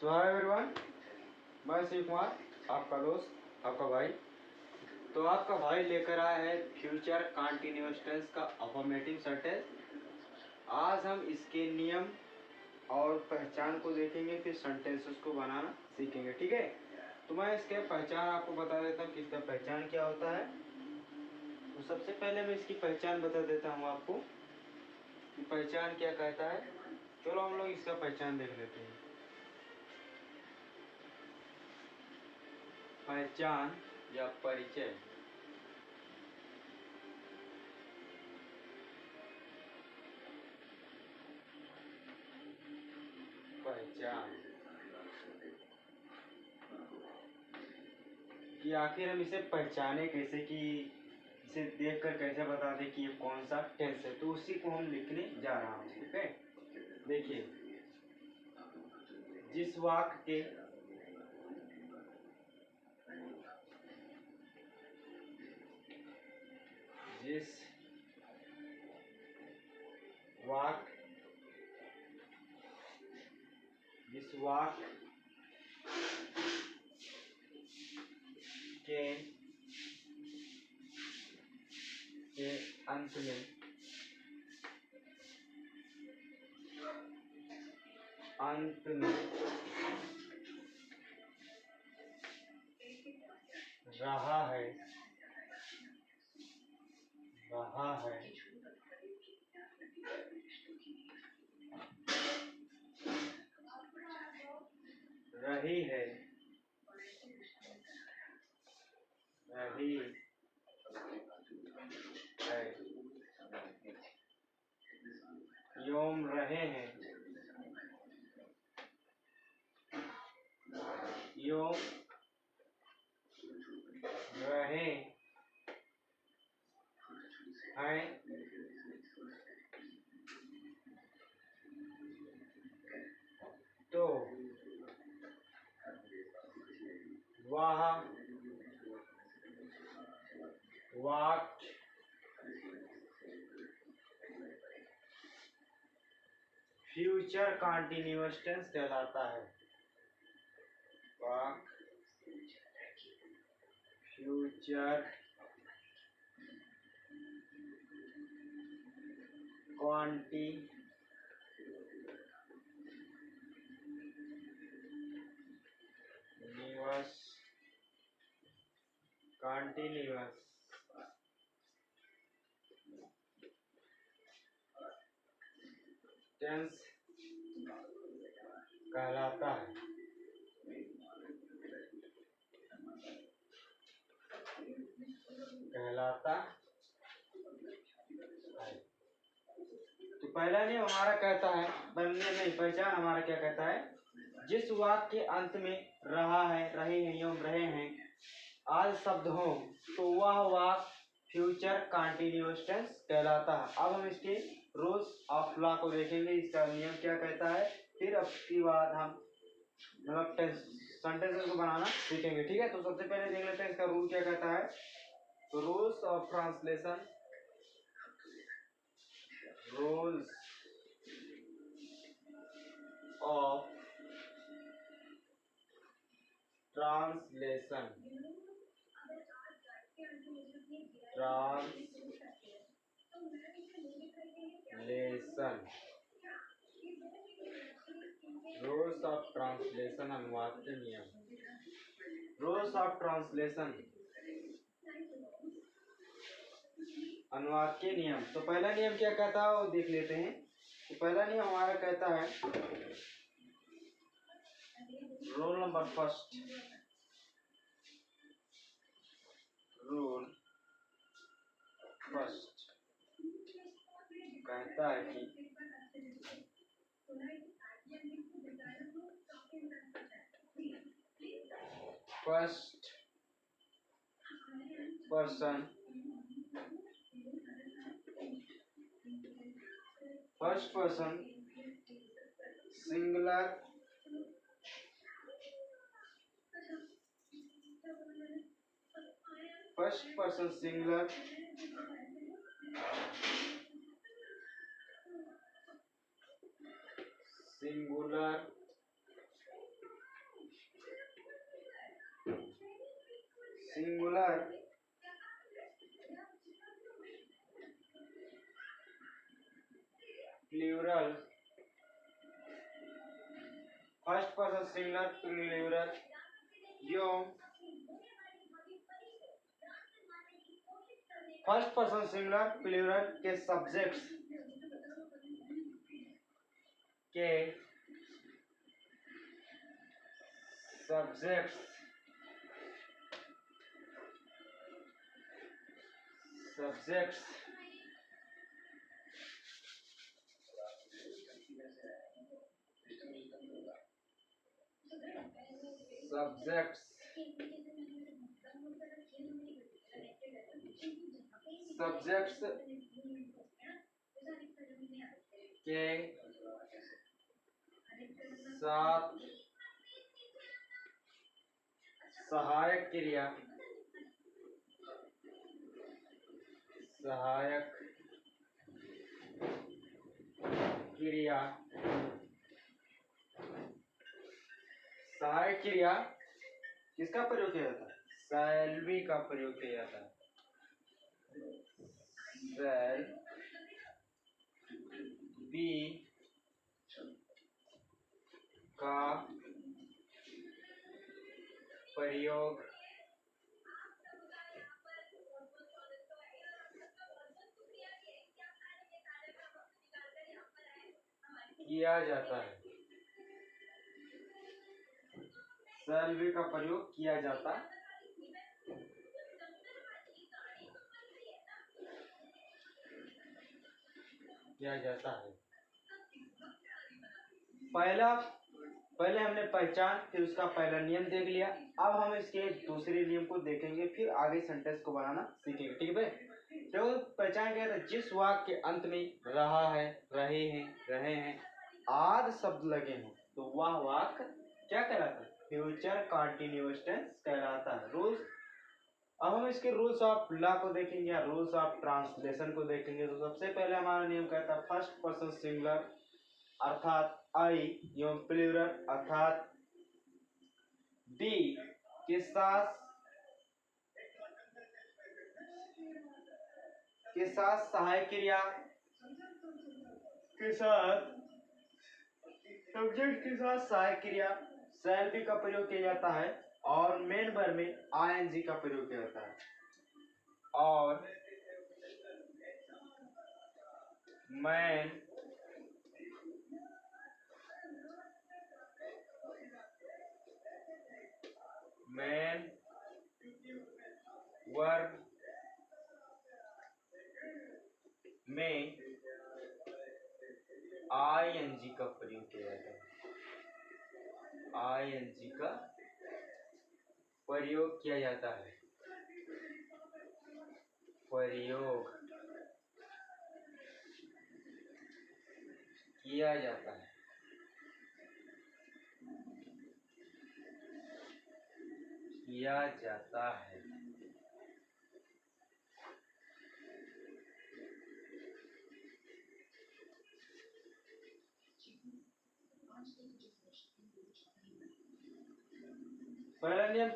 सो hi everyone, मैं शिव कुमार, आपका दोस्त, आपका भाई। तो आपका भाई लेकर आया है फ्यूचर कंटीन्यूअस टेंस का अफर्मेटिव सेंटेंस। आज हम इसके नियम और पहचान को देखेंगे, फिर सेंटेंसेस को बनाना सीखेंगे। ठीक है, तो मैं इसके पहचान आपको बता देता हूँ कि इसका पहचान क्या होता है। तो सबसे पहले मैं इसकी पहचान बता देता हूँ आपको कि पहचान क्या कहता है। चलो हम लोग इसका पहचान देख लेते हैं। पहचान या परिचय। पहचान कि आखिर हम इसे पहचाने कैसे, कि इसे देखकर कैसे बता दें कि ये कौन सा टेंस है। तो उसी को हम लिखने जा रहा हूँ। ठीक है, देखिए, जिस वाक्य के जिस वाक्य जिस वाक्य के अंत में रहा है रही है योम रहे हैं योम रहे हैं तो वह वाक्य फ्यूचर कंटीन्यूअस टेंस कहलाता है। वाक्य फ्यूचर कंटीन्यूअस टेंस कहलाता है। तो पहला नियम हमारा कहता है, पहचान हमारा क्या कहता है, जिस वाक्य के अंत में रहा है, रहे हैं, एवं रहे हैं आदि शब्द हो तो वह वाक्य फ्यूचर कंटीन्यूअस टेंस कहलाता है। अब हम इसके रूल्स ऑफ लॉ को देखेंगे, इसका नियम क्या कहता है, फिर उसके बाद हम मतलब सेंटेंसेस को बनाना सीखेंगे। ठीक है, तो सबसे पहले देख लेते हैं इसका रूल क्या कहता है। तो rules of translation, rules of translation rules of translation अनुवाद के नियम। रूल्स ऑफ ट्रांसलेशन अनुवाद के नियम। तो पहला नियम क्या कहता है वो देख लेते हैं। तो पहला नियम हमारा कहता है, rule number first, rule first कहता है कि first person singular plural, first person singular plural एवं फर्स्ट पर्सन सिंगुलर प्लूरल के सब्जेक्ट्स के सब्जेक्ट्स सब्जेक्ट्स सब्जेक्ट्स सब्जेक्ट्स के साथ सहायक क्रिया सहायक क्रिया सहायक क्रिया किसका प्रयोग किया जाता है? shall be का प्रयोग किया जाता है। shall be का प्रयोग किया जाता है। shall be का प्रयोग किया जाता है। पहले हमने पहचान फिर उसका पहला नियम देख लिया। अब हम इसके दूसरे नियम को देखेंगे, फिर आगे सेंटेंस को बनाना सीखेंगे। ठीक है, तो पहचान क्या था? जिस वाक्य के अंत में रहा है, रहे हैं आदि शब्द लगे हों तो वह वाक्य क्या कहलाता है? फ्यूचर कंटीन्यूअस टेंस कहलाता है। रूल्स, अब हम इसके रूल्स ऑफ लॉ को देखेंगे या रूल्स ऑफ ट्रांसलेशन को देखेंगे। तो सबसे पहले हमारा नियम कहता है फर्स्ट पर्सन सिंगुलर अर्थात आई एवं प्लूरल अर्थात बी के साथ सहायक क्रिया के साथ सब्जेक्ट के साथ सहायक क्रिया शैल बी का प्रयोग किया जाता है और मेन वर्ब में आईएनजी का प्रयोग किया जाता है। और मैन वर्ब में आईएनजी का प्रयोग किया जाता है। आईएनजी का प्रयोग किया जाता है। प्रयोग किया जाता है। किया जाता है। पहला नियम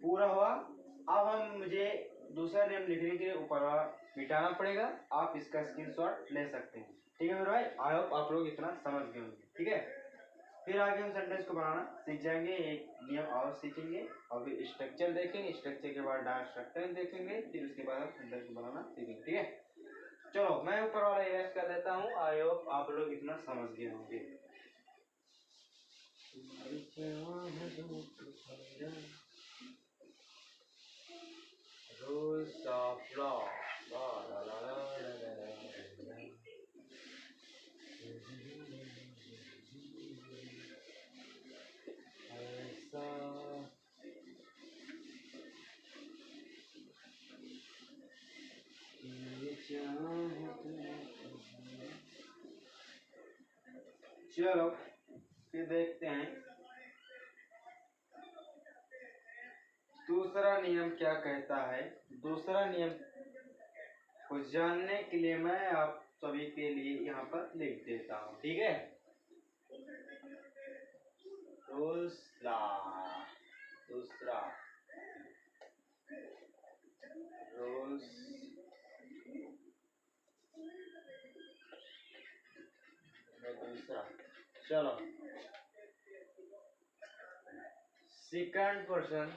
पूरा हुआ। अब मुझे दूसरा नियम लिखने के लिए ऊपर वाला मिटाना पड़ेगा। आप इसका स्क्रीनशॉट ले सकते हैं। ठीक है मेरे भाई, आई होप आप लोग इतना समझ गए होंगे। ठीक है, फिर आगे हम सेंटेंस को बनाना सीख जाएंगे। एक नियम और सीखेंगे और फिर स्ट्रक्चर देखेंगे। स्ट्रक्चर के बाद डांस स्ट्रक्चर देखेंगे, फिर उसके बाद हम सेंटेंस को बनाना सीखेंगे। ठीक है, चलो मैं ऊपर वाला इरेज कर देता हूँ। आई होप आप लोग इतना समझ गए होंगे। Rules of law. La, la, la, la, la, la, la, la. ऐसा चलो फिर देखते हैं दूसरा नियम क्या कहता है। दूसरा नियम को जानने के लिए मैं आप सभी के लिए यहाँ पर लिख देता हूँ। ठीक है, दूसरा रूल्स दूसरा। चलो सेकंड पर्सन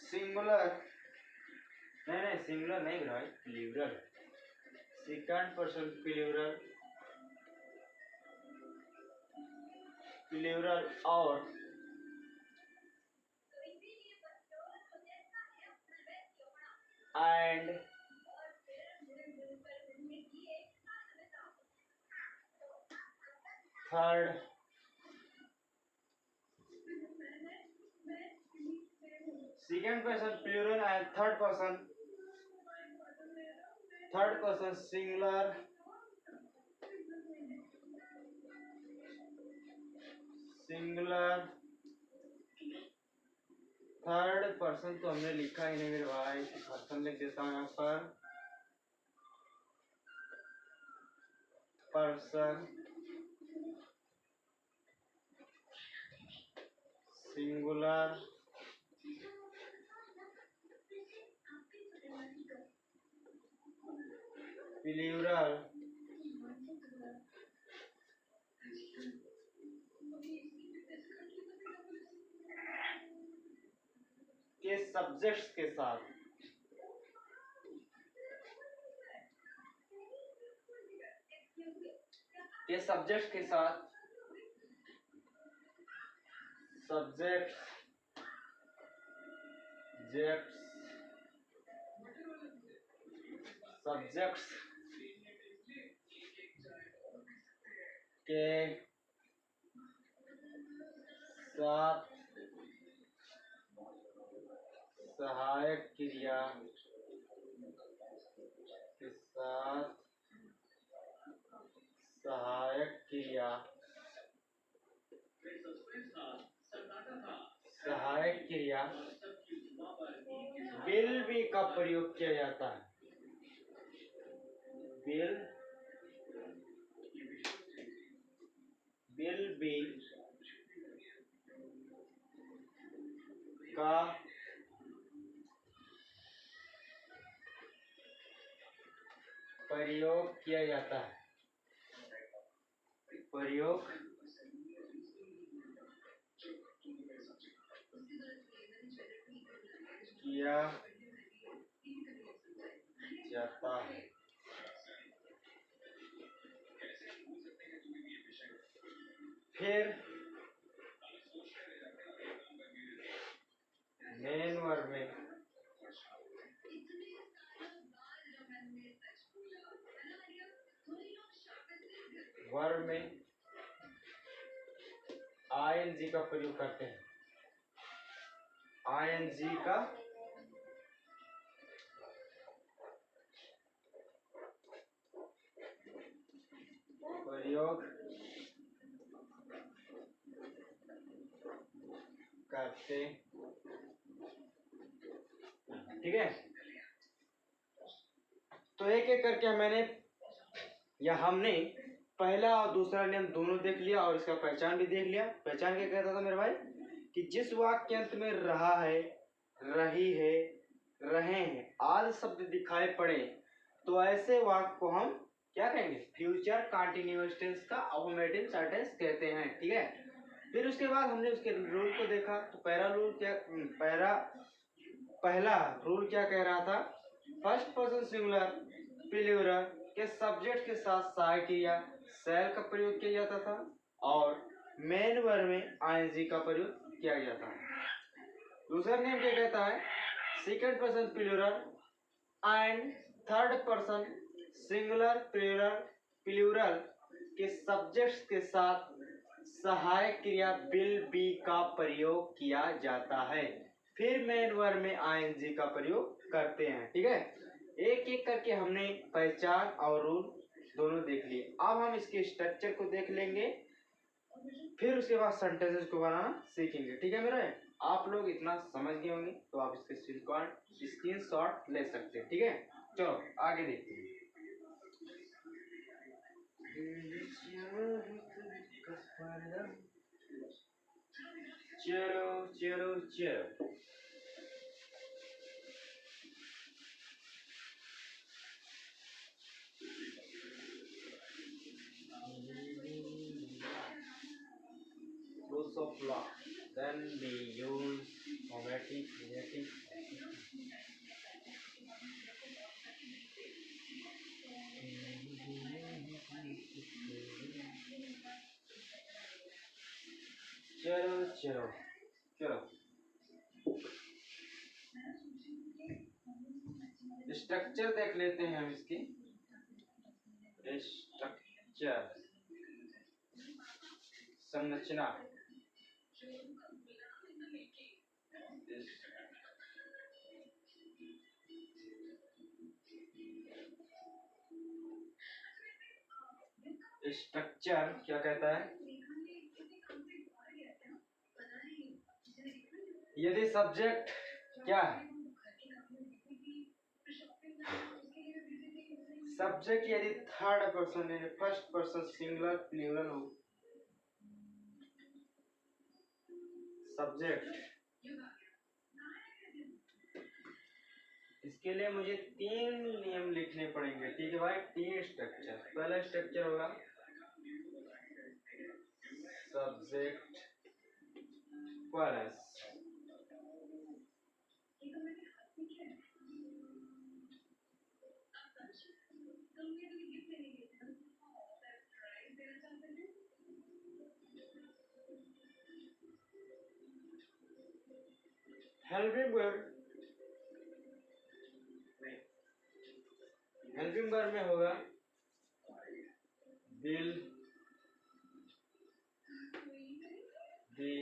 सिंगुलर, नहीं सिंगुलर नहीं भाई, प्लूरल। सेकंड पर्सन प्लूरल और and third second person plural and third person singular third person तो हमने लिखा ही नहीं मेरे भाई, पर्सन लिख देता हूँ यहाँ पर। पर्सन सिंगुलर प्लूरल के सब्जेक्ट्स के साथ सब्जेक्ट्स के साथ सहायक क्रिया विल बी का प्रयोग किया जाता है। विल बी का प्रयोग किया जाता है। फिर मेन वर्ब में आईएनजी का प्रयोग करते हैं। आईएनजी का प्रयोग करते, ठीक है। तो एक एक करके हमने पहला और दूसरा नियम दोनों देख लिया और इसका पहचान भी देख लिया। पहचान क्या कहता था मेरे भाई कि जिस वाक्य अंत में रहा है, रही है, रहे हैं आदि शब्द दिखाई पड़े तो ऐसे वाक्य को हम क्या कहेंगे, फ्यूचर कंटीन्यूअस टेंस का अफर्मेटिव सेंटेंस कहते हैं, ठीक है। फिर उसके बाद हमने उसके रूल को देखा। तो पहला रूल क्या कह रहा था, फर्स्ट पर्सन सिंगुलर प्लूरल के सब्जेक्ट के साथ सहायक क्रिया शैल का प्रयोग किया जाता था और मेन वर्ब में आईएनजी का प्रयोग किया जाता है। दूसरा नियम क्या कहता है, second person plural and third person singular plural के सब्जेक्ट्स के साथ सहायक क्रिया विल बी का प्रयोग किया जाता है। फिर मेन वर्ब में आईएनजी का प्रयोग करते हैं, ठीक है। एक एक करके हमने पहचान और रूल दोनों देख लिए। अब हम इसके स्ट्रक्चर को देख लेंगे, फिर उसके बाद सेंटेंसेस को बनाना सीखेंगे, ठीक है मेरे। आप लोग इतना समझ गए होंगे तो आप इसके स्क्रीनशॉट ले सकते हैं, ठीक है। चलो आगे देखते हैं। चलो चलो चलो, rules of law, then we use formative negative. चलो चलो चलो, स्ट्रक्चर देख लेते हैं हम इसकी। स्ट्रक्चर, संरचना, स्ट्रक्चर क्या कहता है? यदि सब्जेक्ट क्या है, सब्जेक्ट यदि थर्ड पर्सन यानी फर्स्ट पर्सन सिंगुलर प्लूरल हो, सब्जेक्ट, इसके लिए मुझे 3 नियम लिखने पड़ेंगे। ठीक है भाई, 3 स्ट्रक्चर। पहला स्ट्रक्चर होगा subject plus helping verb, helping verb में होगा विल, बी,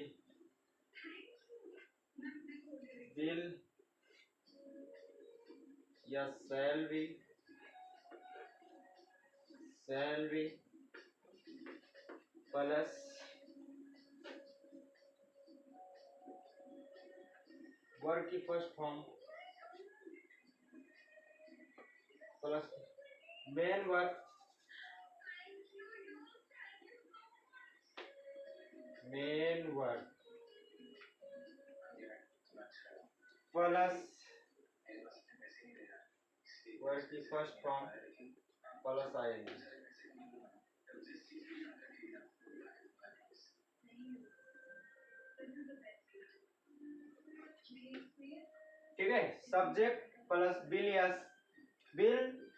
विल या शैल बी प्लस वर्ब की first form plus main verb, plus verb की फर्स्ट फॉर्म प्लस आएंगे। ठीक है, सब्जेक्ट प्लस बिल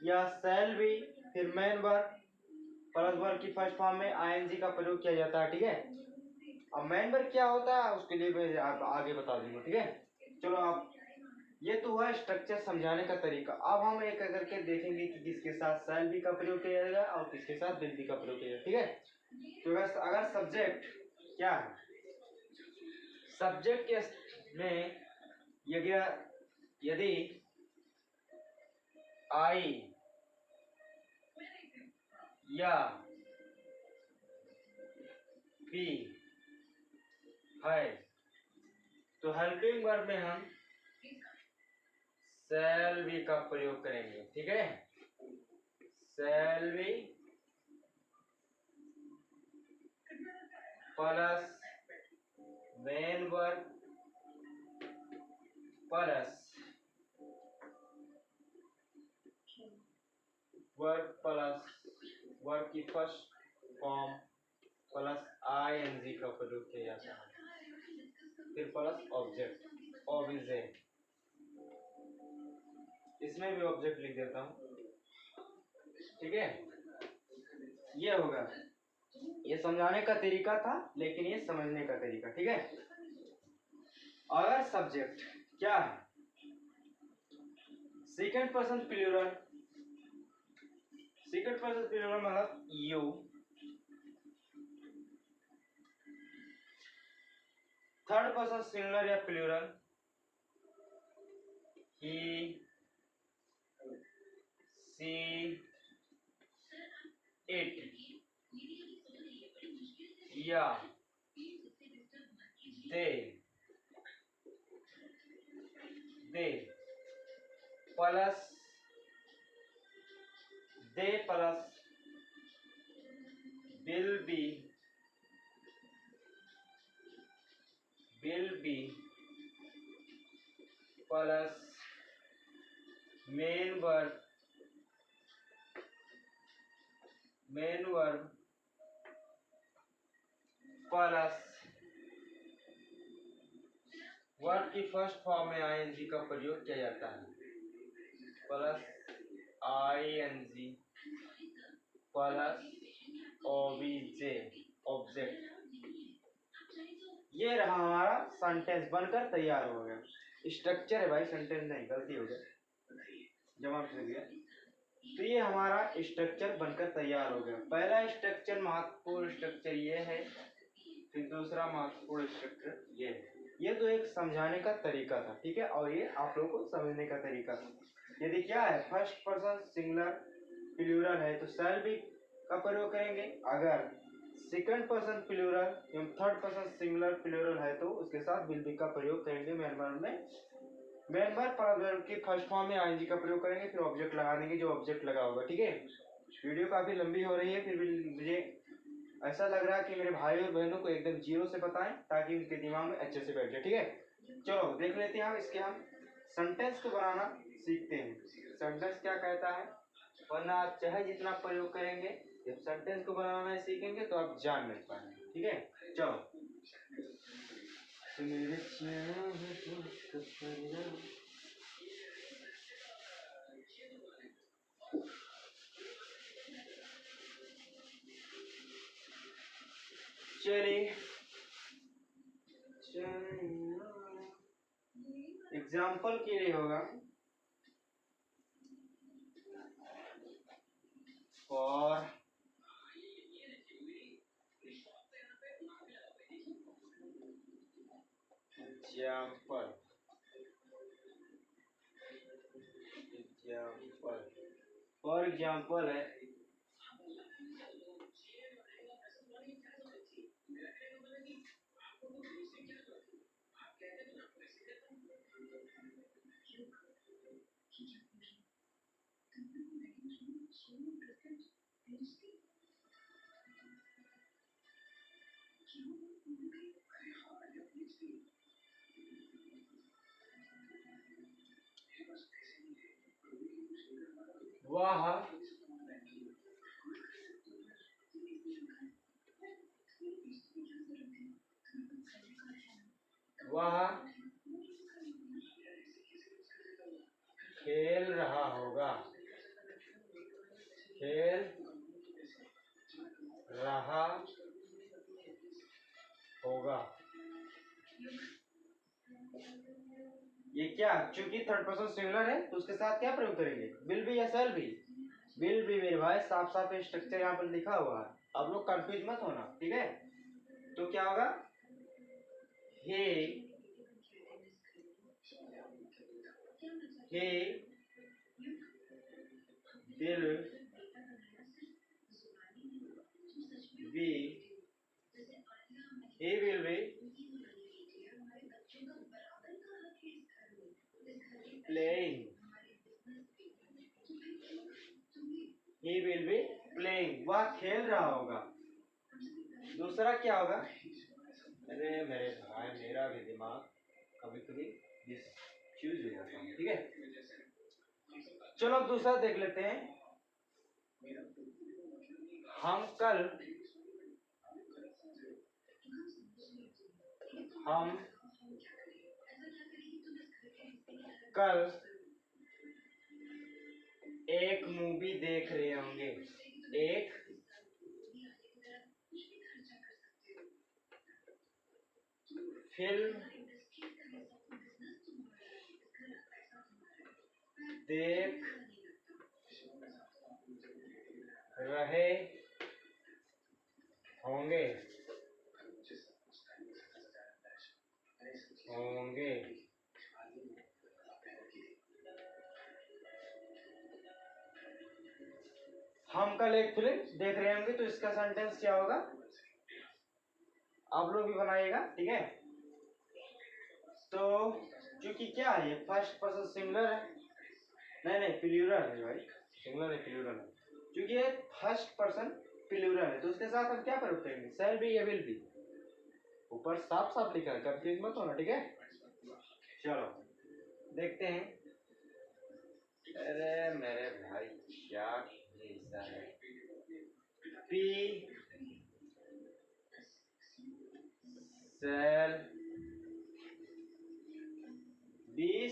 या शैल बी, फिर मेन वर्ब प्लस वर्ब की फर्स्ट फॉर्म में आईएनजी का प्रयोग किया जाता है। ठीक है, अब मेन वर्ब क्या होता है उसके लिए मैं आप आगे बता दूंगा। ठीक है, चलो अब ये तो हुआ स्ट्रक्चर समझाने का तरीका। अब हम एक करके देखेंगे कि किसके साथ शैल बी का प्रयोग किया जाएगा और किसके साथ बिल बी का प्रयोग किया जाएगा। ठीक है, तो अगर सब्जेक्ट क्या है, सब्जेक्ट में यदि आई या बी है तो हेल्पिंग वर्ब में हम शैल बी का प्रयोग करेंगे। ठीक है, shall be plus main verb plus verb plus verb की फर्स्ट फॉर्म प्लस आईएनजी का प्रयोग किया जाता है, फिर प्लस ऑब्जेक्ट, इसमें भी ऑब्जेक्ट लिख देता हूँ। ठीक है, ये होगा, ये समझाने का तरीका था लेकिन ये समझने का तरीका। ठीक है, अगर सब्जेक्ट क्या है, सेकंड पर्सन प्लूरल मतलब यू, थर्ड पर्सन सिंगुलर या प्लूरल ही, सी, इट या they plus they plus will be will be plus main verb plus verb की फर्स्ट फॉर्म में आईएनजी का प्रयोग किया जाता है, plus I N G plus O B J object. ये रहा हमारा सेंटेंस बनकर तैयार हो गया। स्ट्रक्चर है भाई, सेंटेंस नहीं, गलती हो गया, जवाब से गया। तो ये हमारा स्ट्रक्चर बनकर तैयार हो गया। पहला स्ट्रक्चर महत्वपूर्ण स्ट्रक्चर ये है, फिर दूसरा महत्वपूर्ण स्ट्रक्चर ये है। ये तो एक समझाने का तरीका था, ठीक है, और ये आप लोगों को समझने का तरीका था। यदि क्या है, फर्स्ट पर्सन सिंगुलर प्लूरल है तो शैल बी का प्रयोग करेंगे। अगर सेकंड पर्सन प्लूरल एवं थर्ड पर्सन सिंगुलर प्लूरल है तो उसके साथ विल बी का प्रयोग करेंगे। मेन वर्ब की फर्स्ट फॉर्म में आईएनजी का प्रयोग करेंगे, फिर ऑब्जेक्ट लगा देंगे जो ऑब्जेक्ट लगा होगा, ठीक है। वीडियो काफी लंबी हो रही है, फिर भी मुझे ऐसा लग रहा है कि मेरे भाई और बहनों को एकदम जीरो से बताएं ताकि उनके दिमाग में अच्छे से बैठ जाए, ठीक है। चलो देख लेते हैं इसके हम सेंटेंस को बनाना सीखते हैं। सेंटेंस क्या कहता है, वरना आप चाहे जितना प्रयोग करेंगे, जब सेंटेंस को बनाना सीखेंगे तो आप जान नहीं पाएंगे, ठीक है। चलो चलिए एग्जाम्पल के लिए होगा फॉर एग्जाम्पल है वह खेल रहा होगा, खेल रहा होगा। ये क्या, चूंकि थर्ड पर्सन सिंगुलर है तो उसके साथ क्या प्रयोग करेंगे, विल बी या शैल बी। विल बी मेरे भाई साफ साफ स्ट्रक्चर यहाँ पर लिखा हुआ है, आप लोग कंफ्यूज मत होना, ठीक है। तो क्या होगा, he will be, he will be playing, he will be playing, वह खेल रहा होगा। दूसरा क्या होगा, अरे मेरे भाई मेरा भी दिमाग कभी कभी चूज हो जाता है, ठीक है। चलो अब दूसरा देख लेते हैं। हम कल एक मूवी देख रहे होंगे, एक फिल्म देख रहे होंगे हम कल एक फिल्म देख रहे होंगे, तो इसका सेंटेंस क्या होगा, आप लोग भी बनाइएगा, ठीक है। तो क्योंकि क्या है, ये फर्स्ट पर्सन सिंगुलर है, नहीं प्लूरल है भाई, सिंगुलर है प्लूरल है, क्योंकि ये फर्स्ट पर्सन प्लूरल है तो उसके साथ हम क्या प्रयोग करेंगे, शैल बी या विल बी। ऊपर साफ साफ लिखा है, कंफ्यूज मत होना, ठीक है। चलो देखते हैं। अरे मेरे भाई क्या ऐसा है, P shall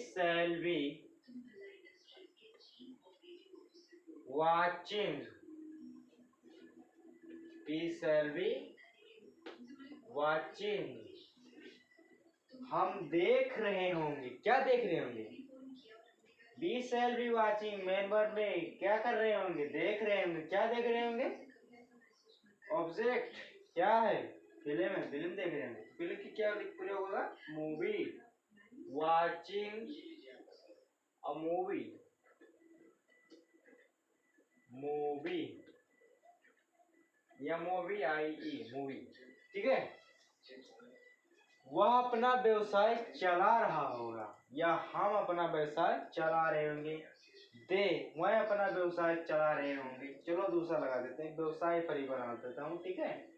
shall be watching, we shall be watching, हम देख रहे होंगे। क्या देख रहे होंगे? we shall be watching main verb में क्या कर रहे होंगे? देख रहे होंगे। क्या देख रहे होंगे? ऑब्जेक्ट क्या है? फिल्म है, फिल्म देख रहे होंगे। फिल्म की क्या प्रयोग होगा? Movie, watching a movie, movie या मूवी आई ई मूवी, ठीक है। वह अपना व्यवसाय चला रहा होगा या हम अपना व्यवसाय चला रहे होंगे। दे वह अपना व्यवसाय चला रहे होंगे। चलो दूसरा लगा देते हैं, व्यवसाय पर ही बना देता हूँ, ठीक है।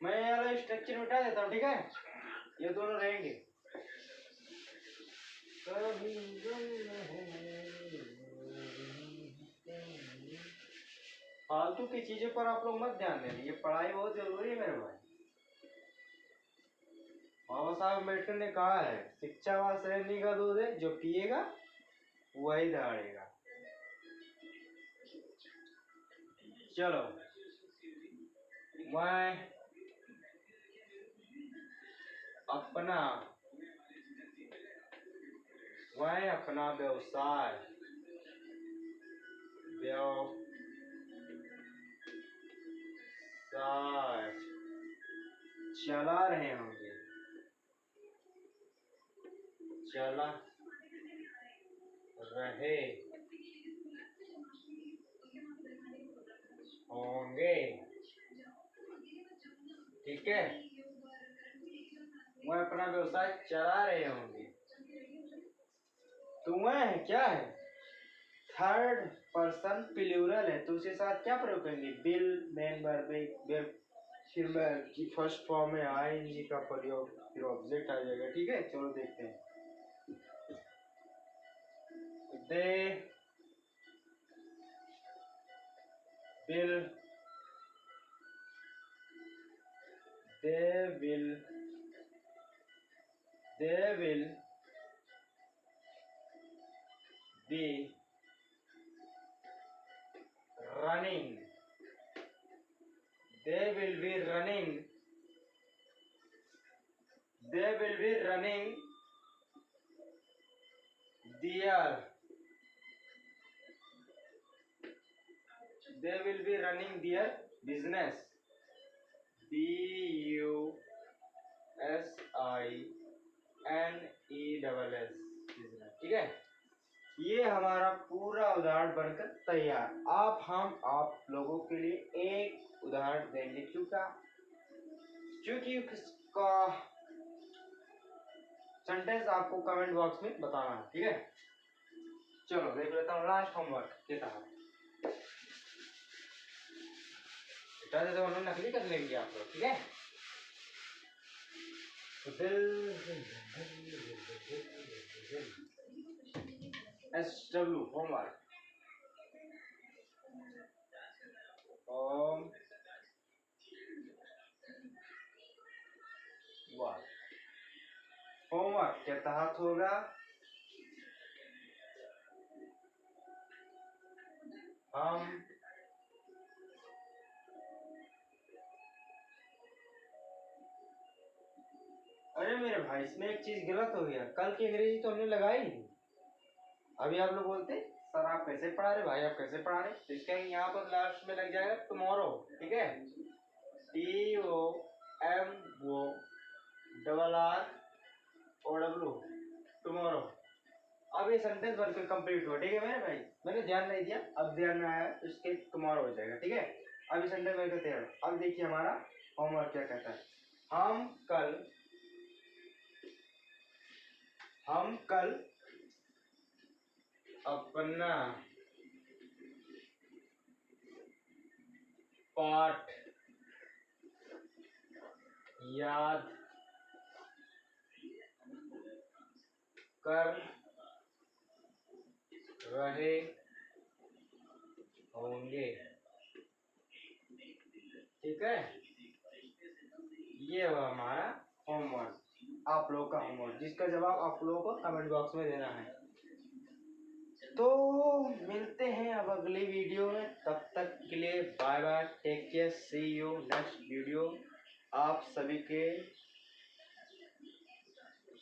मैं यार स्ट्रक्चर मिटा देता हूँ, ठीक है। ये दोनों रहेंगे। फालतू की चीजों पर आप लोग मत ध्यान दें, ये पढ़ाई बहुत जरूरी है मेरे भाई। बाबा साहब अम्बेडकर ने कहा है, शिक्षा व श्रेणी का दूध है, जो पिएगा वही दहाड़ेगा। चलो मैं अपना व्यवसाय चला रहे होंगे, चला रहे होंगे, ठीक है। वह अपना व्यवसाय चला रहे होंगे। तो वह है क्या है? थर्ड पर्सन प्लूरल है, तो उसके साथ क्या प्रयोग करेंगे? बिल, मेन वर्ब, फिर वर्ब की फर्स्ट फॉर्म में आईएनजी का प्रयोग, फिर ऑब्जेक्ट आ जाएगा, ठीक है। चलो देखते हैं। दे will be running, they will be running their business, business, ठीक है। ये हमारा पूरा उदाहरण बनकर तैयार। आप लोगों के लिए एक उदाहरण देंगे, क्योंकि इसका सेंटेंस आपको कमेंट बॉक्स में बताना है, ठीक है। चलो देख लेता हूँ लास्ट होमवर्क के तहत। तो नकली कर लेंगे आप लोग, ठीक है। SW होमवर्क, होमवर्क के तहत होगा हम अरे मेरे भाई इसमें एक चीज गलत हो गया। कल की अंग्रेजी तो हमने लगाई नहीं। अभी आप लोग बोलते सर आप कैसे पढ़ा रहे, भाई आप कैसे पढ़ा रहे, तो इसका यहाँ पर लास्ट में लग जाएगा टुमारो, ठीक है। TOMORROW, tomorrow. अब ये सेंटेंस बनकर कंप्लीट हुआ, ठीक है मेरे भाई। मैंने ध्यान नहीं दिया, अब ध्यान में आया तो इसके टुमारो हो जाएगा, ठीक है। अब ये सेंटेंस बनकर तैयार। अब देखिए हमारा होमवर्क क्या कहता है। हम कल अपना पाठ याद कर रहे होंगे। ठीक है, ये हुआ हमारा होमवर्क, आप लोगों का होमवर्क, जिसका जवाब आप लोगों को कमेंट बॉक्स में देना है। तो मिलते हैं अब अगली वीडियो में, तब तक के लिए bye bye, take care, see you next video. आप सभी के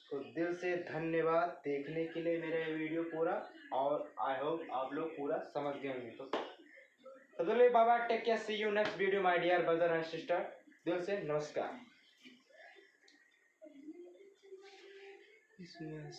को दिल से धन्यवाद देखने के लिए मेरा ये वीडियो पूरा, और आई होप आप लोग पूरा समझ गए होंगे। तो चलिए bye bye, take care, see you next video my dear brother and sister, दिल से नमस्कार। इसमें